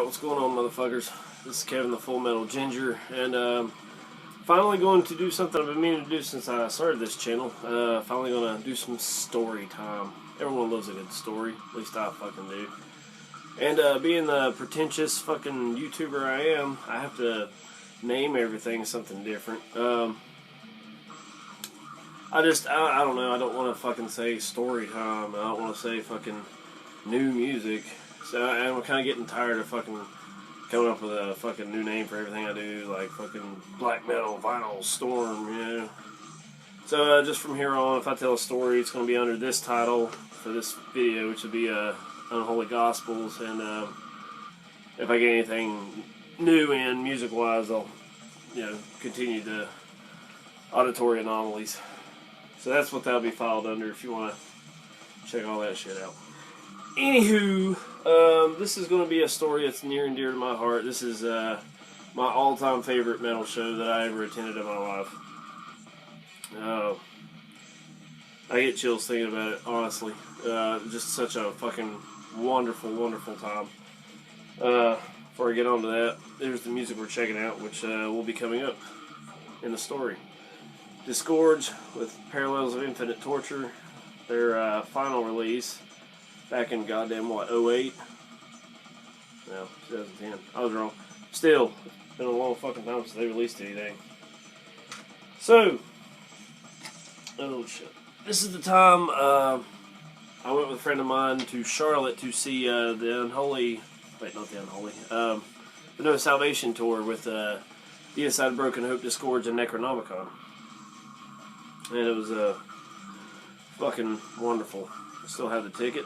what's going on, motherfuckers? This is Kevin the Full Metal Ginger, and finally going to do something I've been meaning to do since I started this channel. Finally gonna do some story time. Everyone loves a good story, at least I fucking do. And being the pretentious fucking YouTuber I am, I have to name everything something different. I don't know, I don't want to fucking say story time, I don't want to say fucking new music. So I'm kind of getting tired of fucking coming up with a fucking new name for everything I do, like fucking black metal, vinyl, storm, you know. So just from here on, if I tell a story, it's going to be under this title for this video, which would be Unholy Gospels, and if I get anything new in music-wise, I'll, continue the auditory anomalies. So that's what that'll be filed under if you want to check all that shit out. Anywho, this is going to be a story that's near and dear to my heart. This is my all-time favorite metal show that I ever attended in my life. I get chills thinking about it, honestly. Just such a fucking wonderful, wonderful time. Before I get on to that, there's the music we're checking out, which will be coming up in the story. Disgorge with Parallels of Infinite Torture, their final release. Back in goddamn, what, 08? No, 2010. I was wrong. Still, it's been a long fucking time since they released anything. So, oh shit. This is the time I went with a friend of mine to Charlotte to see the Unholy, wait, not the Unholy, the No Salvation Tour with The Inside Broken Hope, Disgorge, and Necronomicon. And it was fucking wonderful. I still have the ticket.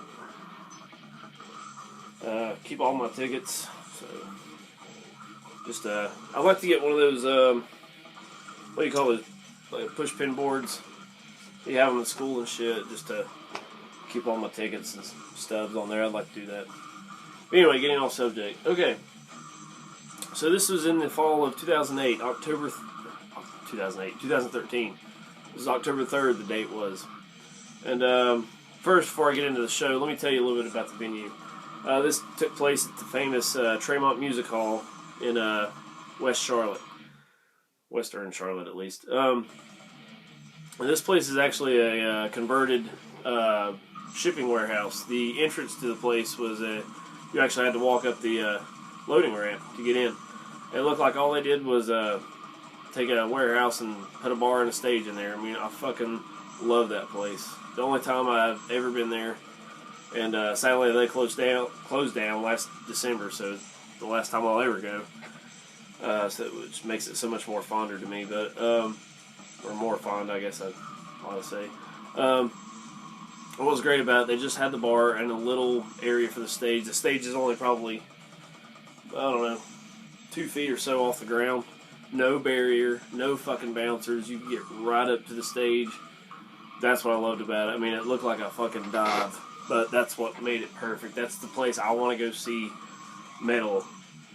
Keep all my tickets, so just I like to get one of those what do you call it, like push pin boards you have them in school and shit, just to keep all my tickets and stubs on there. I'd like to do that. But anyway, getting off subject. Okay, so this was in the fall of 2008, 2013. This is October 3rd, the date was. And first, before I get into the show, let me tell you a little bit about the venue. This took place at the famous Tremont Music Hall in West Charlotte. Western Charlotte, at least. And this place is actually a converted shipping warehouse. The entrance to the place was you actually had to walk up the loading ramp to get in. It looked like all they did was take a warehouse and put a bar and a stage in there. I mean, I fucking love that place. The only time I've ever been there. And sadly, they closed down last December, so the last time I'll ever go. So which makes it so much more fonder to me, but or more fond, I guess I ought to say. What was great about it, they just had the bar and a little area for the stage. The stage is only probably, I don't know, 2 feet or so off the ground. No barrier, no fucking bouncers. You can get right up to the stage. That's what I loved about it. I mean, it looked like a fucking dive. But that's what made it perfect. That's the place I want to go see metal.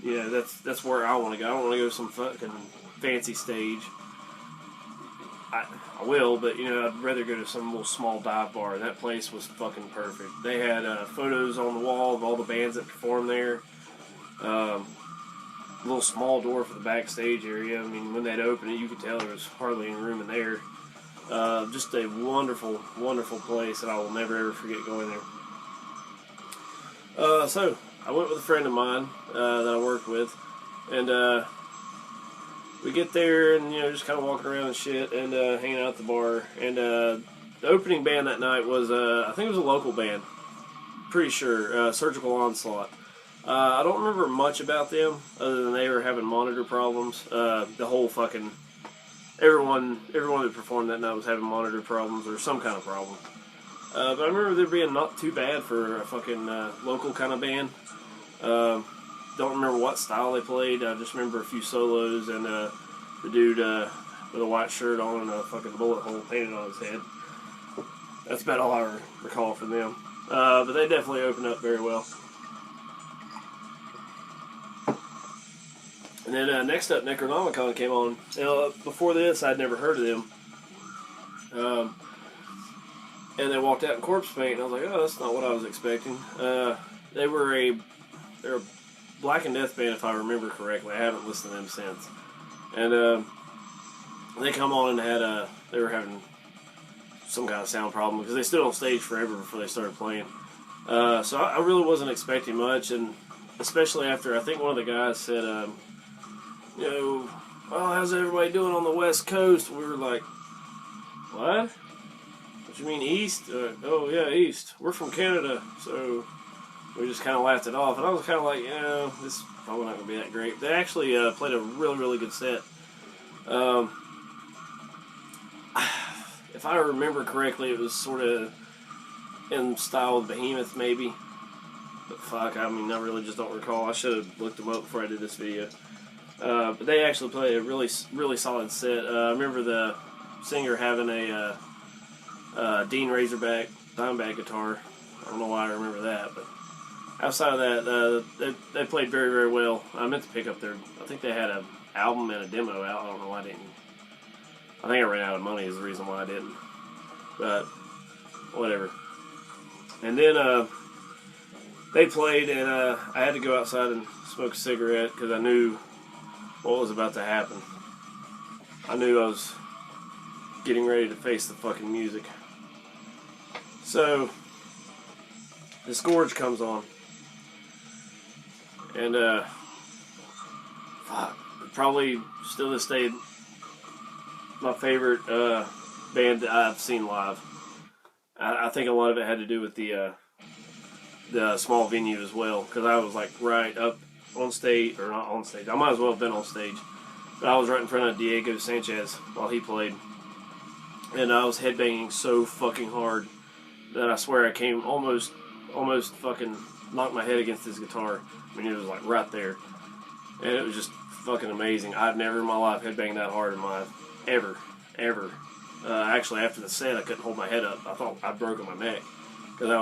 Yeah, that's where I want to go. I don't want to go to some fucking fancy stage. I will, but I'd rather go to some little small dive bar. That place was fucking perfect. They had photos on the wall of all the bands that performed there. A little small door for the backstage area. I mean, when they'd opened it, you could tell there was hardly any room in there. Just a wonderful, wonderful place that I will never ever forget going there. So, I went with a friend of mine that I worked with, and we get there and, just kind of walking around and shit and hanging out at the bar. And the opening band that night was, I think it was a local band, pretty sure, Surgical Onslaught. I don't remember much about them other than they were having monitor problems. The whole fucking... Everyone that performed that night was having monitor problems or some kind of problem. But I remember there being not too bad for a fucking local kind of band. Don't remember what style they played. I just remember a few solos and the dude with a white shirt on and a fucking bullet hole painted on his head. That's about all I recall from them. But they definitely opened up very well. And then next up, Necronomicon came on. Before this, I'd never heard of them. And they walked out in corpse paint, and I was like, oh, that's not what I was expecting. They're a Black and Death Band, if I remember correctly. I haven't listened to them since. And they come on and they were having some kind of sound problem because they stood on stage forever before they started playing. So I really wasn't expecting much, and especially after I think one of the guys said, you know, oh, how's everybody doing on the West Coast? We were like, what? What you mean East? Oh yeah, East. We're from Canada, so we just kind of laughed it off. And I was kind of like, this is probably not going to be that great. They actually played a really, really good set. If I remember correctly, it was sort of in style of Behemoth, maybe. But fuck, I mean, I really just don't recall. I should have looked them up before I did this video. But they actually played a really, really solid set. I remember the singer having a Dean Razorback Diamondback guitar. I don't know why I remember that, but outside of that, they played very, very well. I meant to pick up I think they had an album and a demo out. I don't know why I didn't. I think I ran out of money is the reason why I didn't. But, whatever. And then, they played, and I had to go outside and smoke a cigarette because I knew what was about to happen. I knew I was getting ready to face the fucking music. So, Disgorge comes on. And, fuck, probably still this day, my favorite band that I've seen live. I think a lot of it had to do with the small venue as well, because I was like right up on stage, or not on stage. I might as well have been on stage, but I was right in front of Diego Sanchez while he played, and I was headbanging so fucking hard that I swear I came almost fucking knocked my head against his guitar. I mean, it was like right there, and it was just fucking amazing. I've never in my life headbanged that hard in my life. Ever. Actually, after the set, I couldn't hold my head up. I thought I'd broken my neck. Because I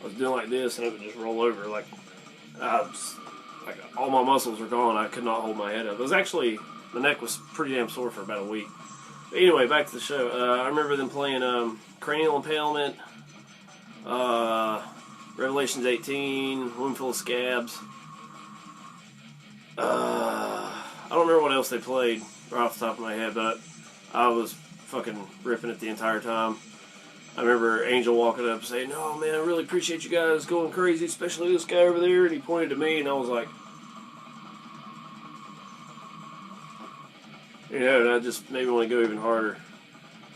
was doing like this, and it would just roll over. Like all my muscles were gone. I could not hold my head up. It was actually, the neck was pretty damn sore for about a week. But anyway, back to the show. I remember them playing Cranial Impalement, Revelations 18, Wound Full of Scabs. I don't remember what else they played right off the top of my head, but I was fucking ripping it the entire time. I remember Angel walking up saying, "Oh man, I really appreciate you guys going crazy, especially this guy over there," and he pointed to me, and I was like, and that just made me want to go even harder.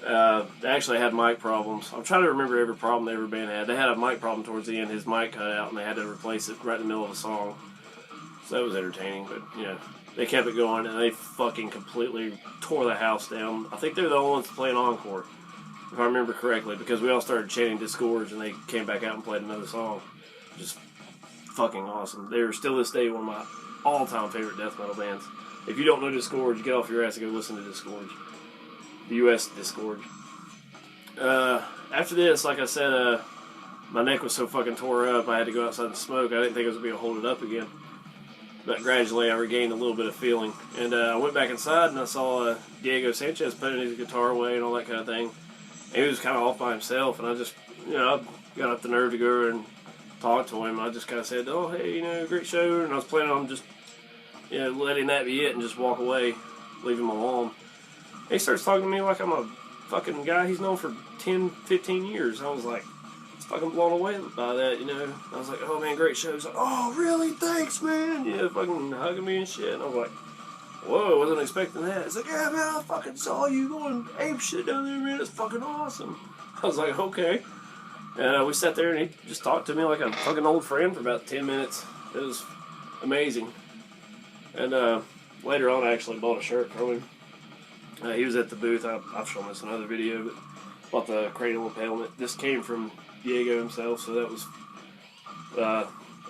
They actually had mic problems. I'm trying to remember every problem every band had. They had a mic problem towards the end. His mic cut out, and they had to replace it right in the middle of a song. So that was entertaining, but, they kept it going, and they fucking completely tore the house down. I think they're the only ones to play an encore, if I remember correctly, because we all started chanting Disgorge, and they came back out and played another song. Just fucking awesome. They're still this day one of my all-time favorite death metal bands. If you don't know Disgorge, get off your ass and go listen to Disgorge. The U.S. Disgorge. After this, like I said, my neck was so fucking tore up, I had to go outside and smoke. I didn't think I was going to be able to hold it up again. But gradually I regained a little bit of feeling. And I went back inside and I saw Diego Sanchez putting his guitar away and all that kind of thing. And he was kind of off by himself. And I just, I got up the nerve to go and talk to him. I just kind of said, "Oh, hey, great show." And I was planning on just, letting that be it and just walk away, leave him alone. And he starts talking to me like I'm a fucking guy he's known for 10, 15 years. I was like, fucking blown away by that, I was like, "Oh man, great show." He's like, "Oh really? Thanks, man." Fucking hugging me and shit. And I was like, "Whoa, wasn't expecting that." He's like, "Yeah, man, I fucking saw you going ape shit down there, man. It's fucking awesome." I was like, "Okay." And we sat there and he just talked to me like a fucking old friend for about 10 minutes. It was amazing. And later on, I actually bought a shirt from him. He was at the booth. I've shown this in another video, but bought the Cranial Impalement. This came from Diego himself, so that was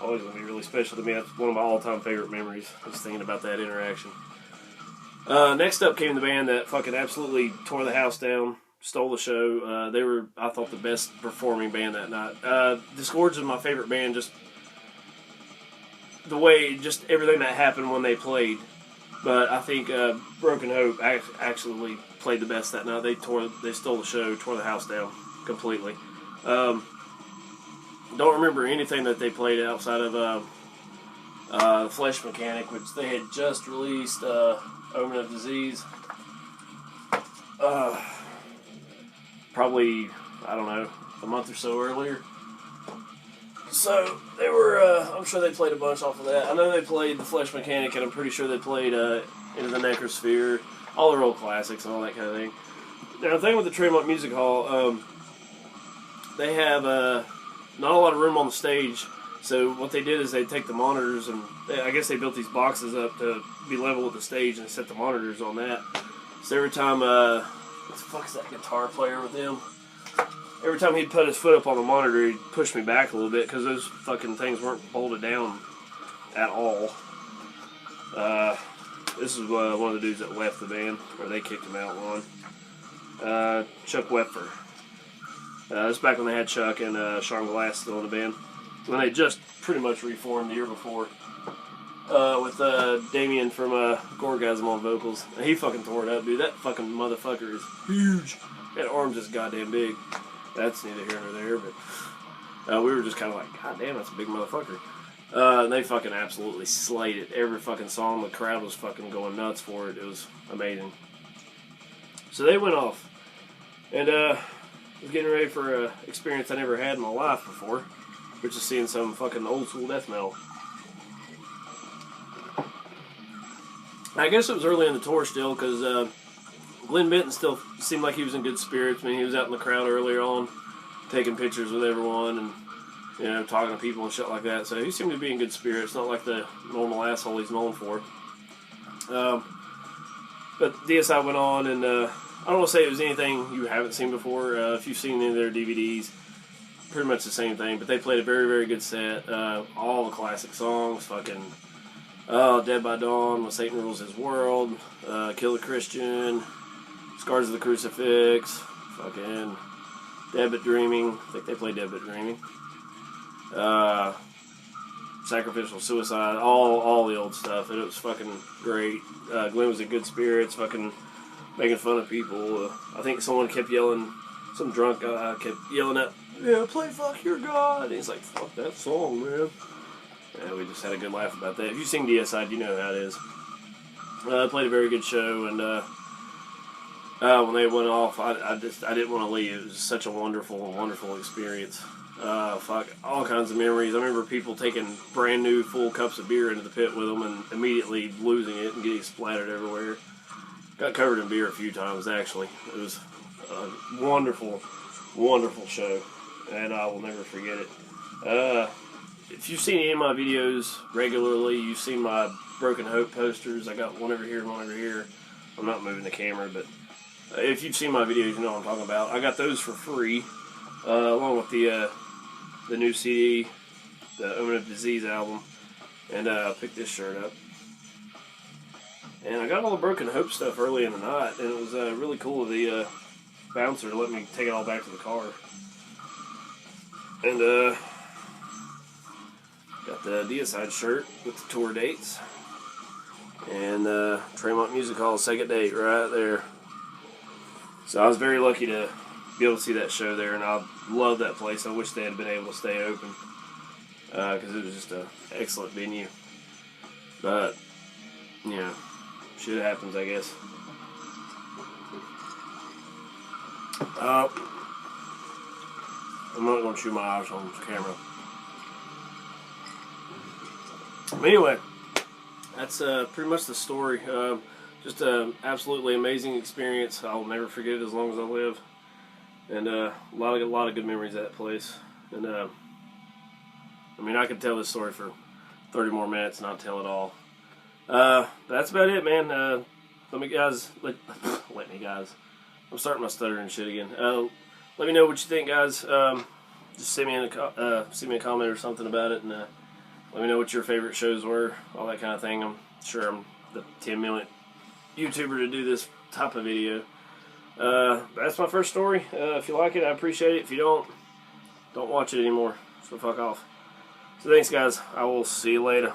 always going to be really special to me. That's one of my all-time favorite memories, just thinking about that interaction. Next up came the band that fucking absolutely tore the house down, stole the show. They were, I thought, the best performing band that night. Disgorge is my favorite band, just the way, just everything that happened when they played. But I think Broken Hope actually played the best that night. They stole the show, tore the house down completely. Don't remember anything that they played outside of The Flesh Mechanic, which they had just released Omen of Disease. Probably, I don't know, a month or so earlier. So, they were, I'm sure they played a bunch off of that. I know they played The Flesh Mechanic, and I'm pretty sure they played Into the Necrosphere, all their old classics and all that kind of thing. Now, the thing with the Tremont Music Hall, they have not a lot of room on the stage, so what they did is they take the monitors, and I guess they built these boxes up to be level with the stage and set the monitors on that. So every time, what the fuck is that guitar player with them? Every time he'd put his foot up on the monitor, he'd push me back a little bit, because those fucking things weren't bolted down at all. This is one of the dudes that left the band, or they kicked him out one. Chuck Wepfer. This is back when they had Chuck and Sean Glass still in the band. When they just pretty much reformed the year before. With Damien from Gorgasm on vocals. And he fucking tore it up, dude. That fucking motherfucker is huge. That arm's just goddamn big. That's neither here nor there, but we were just kind of like, god damn, that's a big motherfucker. And they fucking absolutely slayed it. Every fucking song, the crowd was fucking going nuts for it. It was amazing. So they went off. And I was getting ready for an experience I never had in my life before, which is seeing some fucking old school death metal. I guess it was early in the tour still, because Glenn Benton still seemed like he was in good spirits. I mean, he was out in the crowd earlier on, taking pictures with everyone, and, you know, talking to people and shit like that. So he seemed to be in good spirits, not like the normal asshole he's known for. But DSI went on, and I don't want to say it was anything you haven't seen before. If you've seen any of their DVDs, pretty much the same thing. But they played a very, very good set. All the classic songs, fucking Dead by Dawn, When Satan Rules His World, Kill a Christian, Scars of the Crucifix, fucking Dead But Dreaming. I think they played Dead But Dreaming. Sacrificial Suicide, all the old stuff, and it was fucking great. Glenn was in good spirits, fucking making fun of people. I think someone kept yelling, some drunk guy kept yelling out, yeah, play Fuck Your God. And he's like, fuck that song, man. And we just had a good laugh about that. If you've seen DSI, you know how it is. Played a very good show, and when they went off, I didn't want to leave. It was such a wonderful experience. Fuck, all kinds of memories. I remember people taking brand new full cups of beer into the pit with them and immediately losing it and getting splattered everywhere. Got covered in beer a few times, actually. It was a wonderful show, and I will never forget it. If you've seen any of my videos regularly, you've seen my Broken Hope posters. I got one over here and one over here. I'm not moving the camera, but if you've seen my videos, you know what I'm talking about. I got those for free, along with the new CD, the Omen of Disease album, and I picked this shirt up. And I got all the Broken Hope stuff early in the night, and it was really cool of the bouncer to let me take it all back to the car. And got the DSI shirt with the tour dates. And Tremont Music Hall second date right there. So I was very lucky to be able to see that show there, and I love that place. I wish they had been able to stay open, because it was just an excellent venue. But, you know, shit happens, I guess. I'm not going to chew my eyes on the camera. But anyway, that's pretty much the story. Just an absolutely amazing experience. I'll never forget it as long as I live. And a lot of good memories of that place. And I mean, I could tell this story for 30 more minutes and not tell it all. But that's about it, man. Let me guys. I'm starting my stutter and shit again. Let me know what you think, guys. Just send me a comment or something about it, and let me know what your favorite shows were, all that kind of thing. I'm sure I'm the 10 millionth YouTuber to do this type of video. That's my first story. If you like it, I appreciate it. If you don't watch it anymore. So fuck off. So thanks, guys. I will see you later.